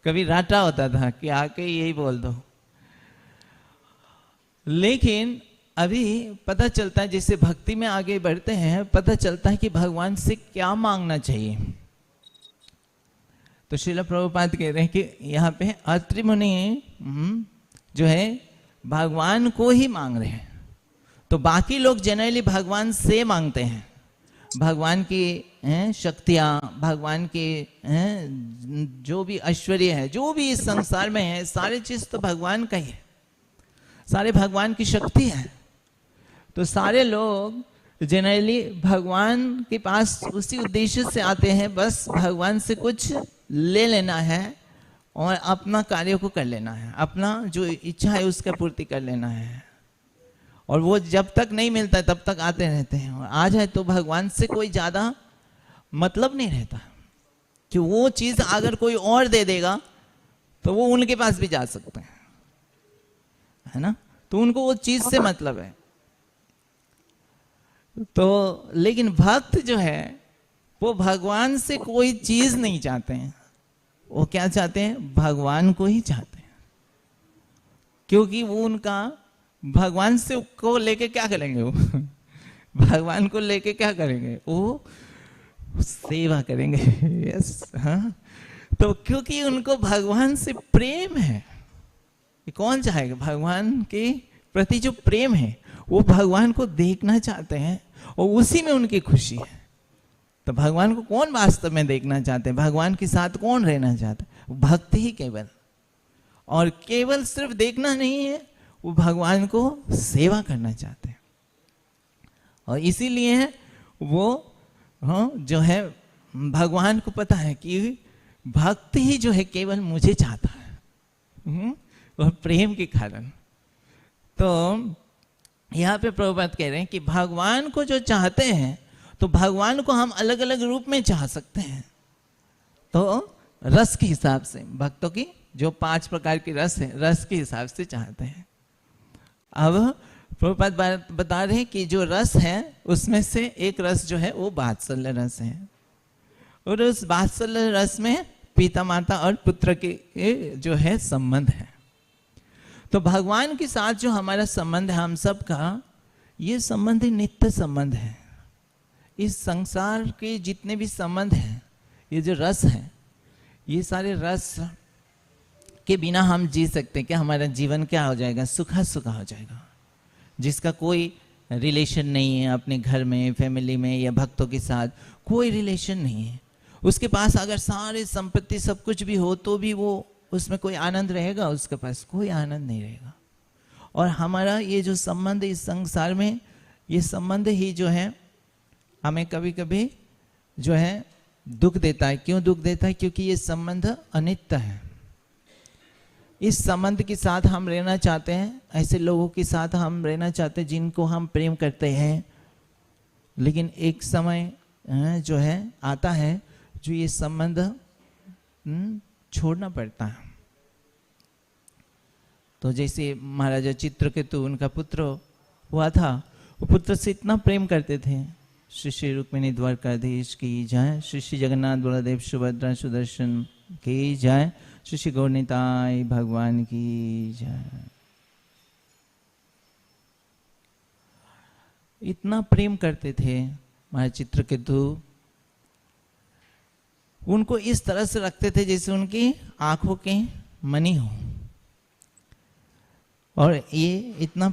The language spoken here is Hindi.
कभी राटा होता था कि आके यही बोल दो। लेकिन अभी पता चलता है, जैसे भक्ति में आगे बढ़ते हैं, पता चलता है कि भगवान से क्या मांगना चाहिए। तो श्रील प्रभुपाद कह रहे हैं कि यहाँ पे अत्रि मुनि जो है भगवान को ही मांग रहे हैं। तो बाकी लोग जनरली भगवान से मांगते हैं, भगवान की शक्तियाँ, भगवान के जो भी ऐश्वर्य है, जो भी इस संसार में है, सारे चीज तो भगवान का ही है, सारे भगवान की शक्ति है। तो सारे लोग जनरली भगवान के पास उसी उद्देश्य से आते हैं, बस भगवान से कुछ ले लेना है और अपना कार्य को कर लेना है, अपना जो इच्छा है उसका पूर्ति कर लेना है। और वो जब तक नहीं मिलता है तब तक आते रहते हैं, और आ जाए तो भगवान से कोई ज्यादा मतलब नहीं रहता कि वो चीज अगर कोई और दे देगा तो वो उनके पास भी जा सकते हैं, है ना। तो उनको वो चीज से मतलब है। तो लेकिन भक्त जो है वो भगवान से कोई चीज नहीं चाहते हैं, वो क्या चाहते हैं, भगवान को ही चाहते हैं। क्योंकि वो उनका भगवान से को लेके क्या करेंगे, वो भगवान को लेके क्या करेंगे, वो सेवा करेंगे। यस, हाँ। तो क्योंकि उनको भगवान से प्रेम है, कौन चाहेगा, भगवान के प्रति जो प्रेम है वो भगवान को देखना चाहते हैं और उसी में उनकी खुशी है। तो भगवान को कौन वास्तव में देखना चाहते हैं, भगवान के साथ कौन रहना चाहता है, भक्त ही केवल। और केवल सिर्फ देखना नहीं है, वो भगवान को सेवा करना चाहते हैं। और इसीलिए वो जो है भगवान को पता है कि भक्त ही जो है केवल मुझे चाहता है, और प्रेम के कारण। तो यहाँ पे प्रभुपाद कह रहे हैं कि भगवान को जो चाहते हैं तो भगवान को हम अलग अलग रूप में चाह सकते हैं। तो रस के हिसाब से, भक्तों की जो 5 प्रकार की रस है, रस के हिसाब से चाहते हैं। अब प्रभुपाद बता रहे हैं कि जो रस है उसमें से एक रस जो है वो वात्सल्य रस है, और उस वात्सल्य रस में पिता माता और पुत्र के जो है संबंध है। तो भगवान के साथ जो हमारा संबंध है हम सब का, ये संबंध नित्य संबंध है। इस संसार के जितने भी संबंध हैं, ये जो रस है, ये सारे रस के बिना हम जी सकते हैं क्या, हमारा जीवन क्या हो जाएगा, सूखा सूखा हो जाएगा। जिसका कोई रिलेशन नहीं है अपने घर में, फैमिली में, या भक्तों के साथ कोई रिलेशन नहीं है, उसके पास अगर सारे संपत्ति सब कुछ भी हो तो भी वो उसमें कोई आनंद रहेगा, उसके पास कोई आनंद नहीं रहेगा। और हमारा ये जो संबंध इस संसार में, ये संबंध ही जो है हमें कभी कभी जो है दुख देता है। क्यों दुख देता है, क्योंकि ये संबंध अनित्य है। इस संबंध के साथ हम रहना चाहते हैं, ऐसे लोगों के साथ हम रहना चाहते हैं जिनको हम प्रेम करते हैं, लेकिन एक समय जो है आता है जो ये संबंध छोड़ना पड़ता है। तो जैसे महाराजा चित्रकेतु, उनका पुत्र हुआ था, वो पुत्र से इतना प्रेम करते थे। श्री श्री रुक्मिणी द्वारकाधीश की जय, श्री श्री जगन्नाथ बलदेव सुभद्रा सुदर्शन की जय, श्री श्री गौरनिताय भगवान की जय। इतना प्रेम करते थे महाराज चित्रकेतु, उनको इस तरह से रखते थे जैसे उनकी आंखों के मणि हो। और ये इतना